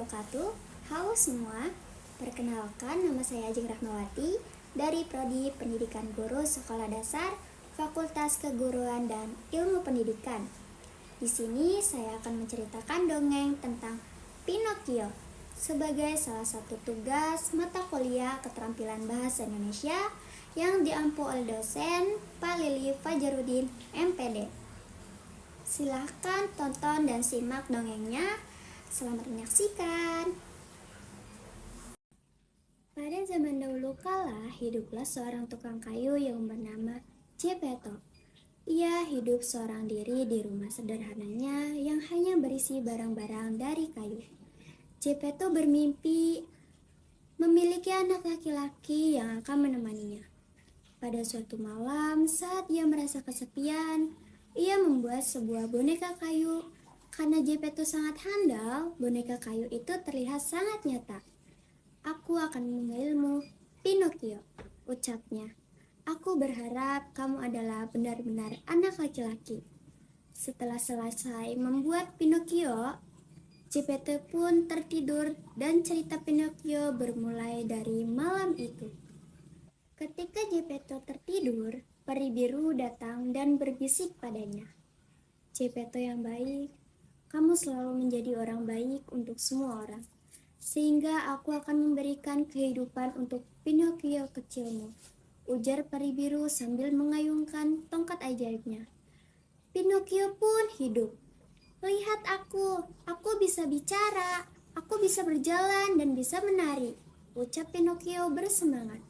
wabarakatuh. Halo semua, perkenalkan nama saya Ajeng Rahmawati dari Prodi Pendidikan Guru Sekolah Dasar Fakultas Keguruan dan Ilmu Pendidikan. Di sini saya akan menceritakan dongeng tentang Pinocchio sebagai salah satu tugas mata kuliah keterampilan bahasa Indonesia yang diampu oleh dosen Pak Lili Fajarudin MPD. Silahkan tonton dan simak dongengnya. Selamat menyaksikan. Pada zaman dahulu kala, hiduplah seorang tukang kayu yang bernama Geppetto. Ia hidup seorang diri di rumah sederhananya yang hanya berisi barang-barang dari kayu. Geppetto bermimpi memiliki anak laki-laki yang akan menemaninya. Pada suatu malam, saat ia merasa kesepian, ia membuat sebuah boneka kayu. Karena Geppetto sangat handal, boneka kayu itu terlihat sangat nyata. "Aku akan memanggilmu Pinocchio," ucapnya. "Aku berharap kamu adalah benar-benar anak laki-laki." Setelah selesai membuat Pinocchio, Geppetto pun tertidur dan cerita Pinocchio bermulai dari malam itu. Ketika Geppetto tertidur, peri biru datang dan berbisik padanya. "Geppetto yang baik, kamu selalu menjadi orang baik untuk semua orang, sehingga aku akan memberikan kehidupan untuk Pinocchio kecilmu," ujar peri biru sambil mengayunkan tongkat ajaibnya. Pinocchio pun hidup. "Lihat aku bisa bicara, aku bisa berjalan dan bisa menari," ucap Pinocchio bersemangat.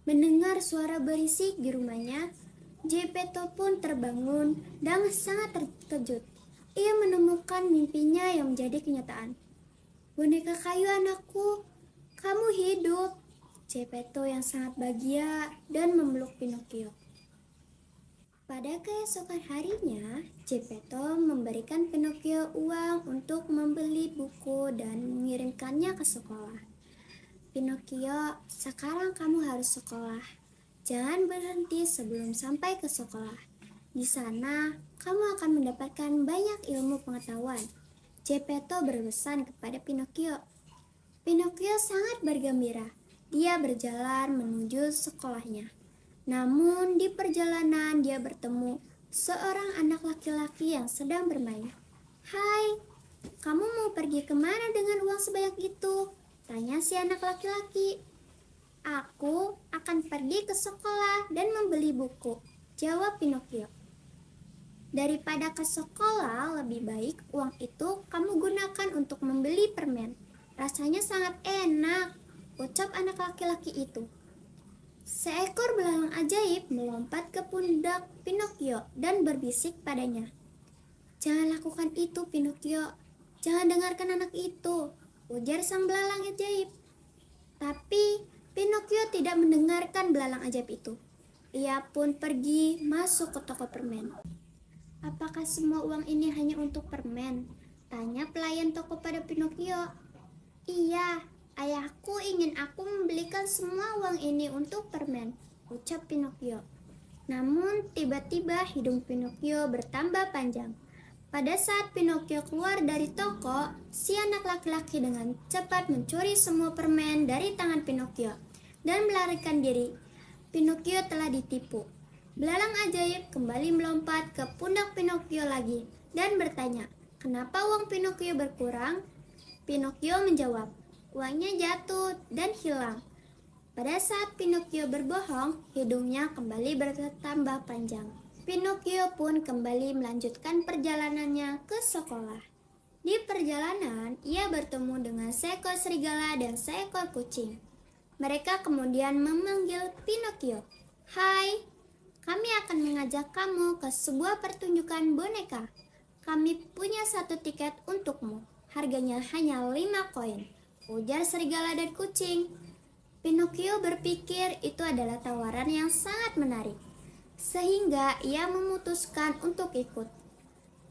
Mendengar suara berisik di rumahnya, Geppetto pun terbangun dan sangat terkejut. Ia menemukan mimpinya yang menjadi kenyataan. "Boneka kayu anakku, kamu hidup," Geppetto yang sangat bahagia dan memeluk Pinocchio. Pada keesokan harinya, Geppetto memberikan Pinocchio uang untuk membeli buku dan mengirimkannya ke sekolah. "Pinocchio, sekarang kamu harus sekolah. Jangan berhenti sebelum sampai ke sekolah. Di sana, kamu akan mendapatkan banyak ilmu pengetahuan," Geppetto berpesan kepada Pinocchio. Pinocchio sangat bergembira. Dia berjalan menuju sekolahnya. Namun di perjalanan dia bertemu seorang anak laki-laki yang sedang bermain. "Hai, kamu mau pergi kemana dengan uang sebanyak itu?" tanya si anak laki-laki. "Aku akan pergi ke sekolah dan membeli buku," jawab Pinocchio. "Daripada ke sekolah, lebih baik uang itu kamu gunakan untuk membeli permen. Rasanya sangat enak," ucap anak laki-laki itu. Seekor belalang ajaib melompat ke pundak Pinocchio dan berbisik padanya. "Jangan lakukan itu, Pinocchio. Jangan dengarkan anak itu," ujar sang belalang ajaib. Tapi Pinocchio tidak mendengarkan belalang ajaib itu. Ia pun pergi masuk ke toko permen. "Apakah semua uang ini hanya untuk permen?" tanya pelayan toko pada Pinocchio. "Iya, ayahku ingin aku membelikan semua uang ini untuk permen," ucap Pinocchio. Namun tiba-tiba hidung Pinocchio bertambah panjang. Pada saat Pinocchio keluar dari toko, si anak laki-laki dengan cepat mencuri semua permen dari tangan Pinocchio dan melarikan diri. Pinocchio telah ditipu. Belalang ajaib kembali melompat ke pundak Pinocchio lagi dan bertanya, "Kenapa uang Pinocchio berkurang?" Pinocchio menjawab, "Uangnya jatuh dan hilang." Pada saat Pinocchio berbohong, hidungnya kembali bertambah panjang. Pinocchio pun kembali melanjutkan perjalanannya ke sekolah. Di perjalanan, ia bertemu dengan seekor serigala dan seekor kucing. Mereka kemudian memanggil Pinocchio. "Hai, kami akan mengajak kamu ke sebuah pertunjukan boneka. Kami punya satu tiket untukmu. Harganya hanya 5 koin," ujar serigala dan kucing. Pinocchio berpikir itu adalah tawaran yang sangat menarik, sehingga ia memutuskan untuk ikut.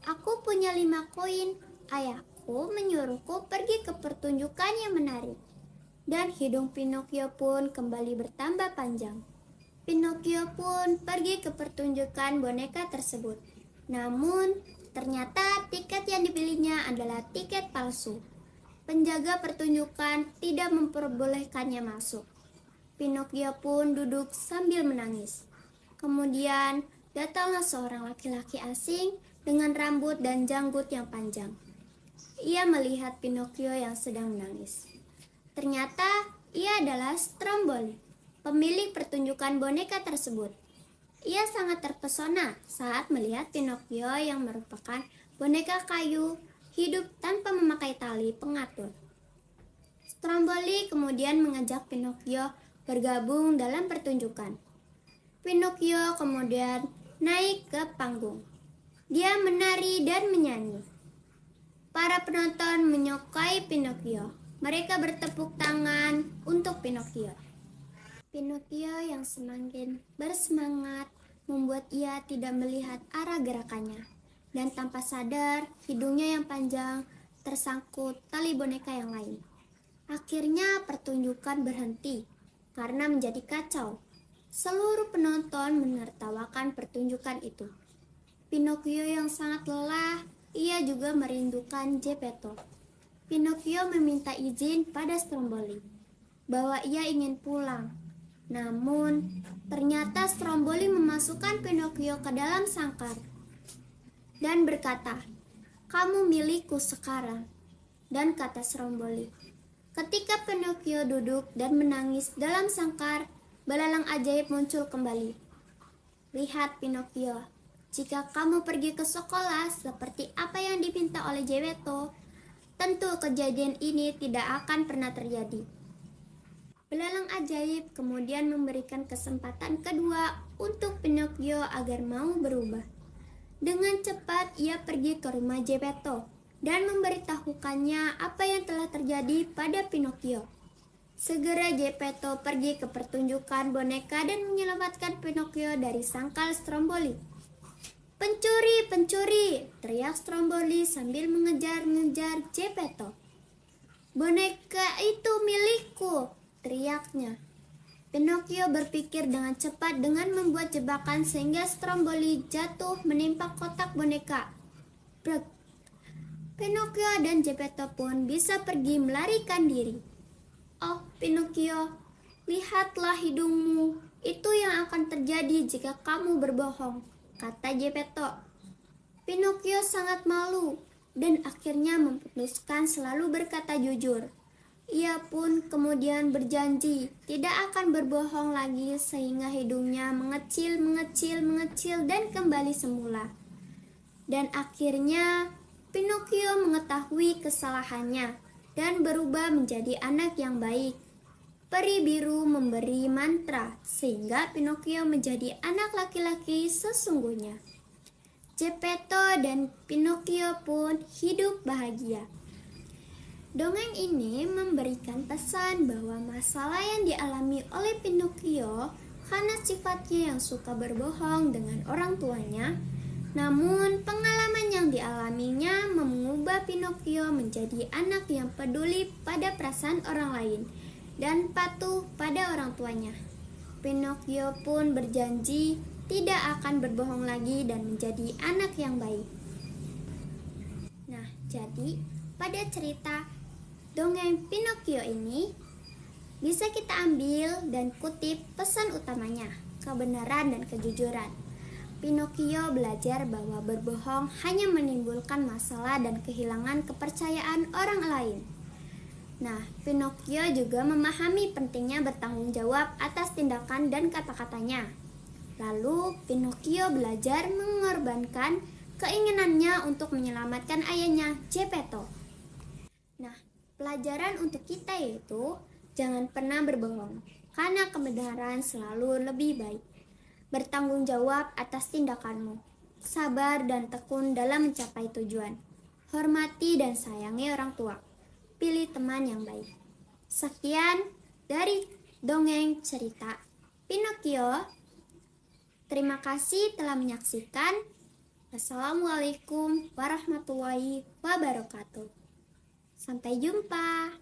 "Aku punya 5 koin. Ayahku menyuruhku pergi ke pertunjukan yang menarik." Dan hidung Pinocchio pun kembali bertambah panjang. Pinocchio pun pergi ke pertunjukan boneka tersebut. Namun, ternyata tiket yang dipilihnya adalah tiket palsu. Penjaga pertunjukan tidak memperbolehkannya masuk. Pinocchio pun duduk sambil menangis. Kemudian datanglah seorang laki-laki asing dengan rambut dan janggut yang panjang. Ia melihat Pinocchio yang sedang menangis. Ternyata ia adalah Stromboli, pemilik pertunjukan boneka tersebut. Ia sangat terpesona saat melihat Pinocchio yang merupakan boneka kayu hidup tanpa memakai tali pengatur. Stromboli kemudian mengajak Pinocchio bergabung dalam pertunjukan. Pinocchio kemudian naik ke panggung. Dia menari dan menyanyi. Para penonton menyukai Pinocchio. Mereka bertepuk tangan untuk Pinocchio. Pinocchio yang semakin bersemangat membuat ia tidak melihat arah gerakannya. Dan tanpa sadar, hidungnya yang panjang tersangkut tali boneka yang lain. Akhirnya pertunjukan berhenti karena menjadi kacau. Seluruh penonton menertawakan pertunjukan itu. Pinocchio yang sangat lelah, ia juga merindukan Geppetto. Pinocchio meminta izin pada Stromboli bahwa ia ingin pulang. Namun, ternyata Stromboli memasukkan Pinocchio ke dalam sangkar dan berkata, "Kamu milikku sekarang." Dan kata Stromboli, ketika Pinocchio duduk dan menangis dalam sangkar, belalang ajaib muncul kembali. "Lihat Pinocchio, jika kamu pergi ke sekolah seperti apa yang diminta oleh Geppetto, tentu kejadian ini tidak akan pernah terjadi." Belalang ajaib kemudian memberikan kesempatan kedua untuk Pinocchio agar mau berubah. Dengan cepat ia pergi ke rumah Geppetto dan memberitahukannya apa yang telah terjadi pada Pinocchio. Segera Geppetto pergi ke pertunjukan boneka dan menyelamatkan Pinocchio dari sangkal Stromboli. "Pencuri, pencuri!" teriak Stromboli sambil mengejar-ngejar Geppetto. "Boneka itu milikku!" teriaknya. Pinocchio berpikir dengan cepat dengan membuat jebakan sehingga Stromboli jatuh menimpa kotak boneka. Brek. Pinocchio dan Geppetto pun bisa pergi melarikan diri. "Oh, Pinocchio, lihatlah hidungmu. Itu yang akan terjadi jika kamu berbohong," kata Geppetto. Pinocchio sangat malu dan akhirnya memutuskan selalu berkata jujur. Ia pun kemudian berjanji tidak akan berbohong lagi sehingga hidungnya mengecil dan kembali semula. Dan akhirnya Pinocchio mengetahui kesalahannya dan berubah menjadi anak yang baik. Peri biru memberi mantra sehingga Pinocchio menjadi anak laki-laki sesungguhnya. Geppetto dan Pinocchio pun hidup bahagia. Dongeng ini memberikan pesan bahwa masalah yang dialami oleh Pinocchio karena sifatnya yang suka berbohong dengan orang tuanya, namun pengalaman yang dialaminya mengubah Pinocchio menjadi anak yang peduli pada perasaan orang lain dan patuh pada orang tuanya. Pinocchio pun berjanji tidak akan berbohong lagi dan menjadi anak yang baik. Nah, jadi pada cerita dongeng Pinocchio ini bisa kita ambil dan kutip pesan utamanya, kebenaran dan kejujuran. Pinocchio belajar bahwa berbohong hanya menimbulkan masalah dan kehilangan kepercayaan orang lain. Nah, Pinocchio juga memahami pentingnya bertanggung jawab atas tindakan dan kata-katanya. Lalu, Pinocchio belajar mengorbankan keinginannya untuk menyelamatkan ayahnya, Geppetto. Nah, pelajaran untuk kita yaitu jangan pernah berbohong, karena kebenaran selalu lebih baik. Bertanggung jawab atas tindakanmu. Sabar dan tekun dalam mencapai tujuan. Hormati dan sayangi orang tua. Pilih teman yang baik. Sekian dari dongeng cerita Pinocchio. Terima kasih telah menyaksikan. Assalamualaikum warahmatullahi wabarakatuh. Sampai jumpa.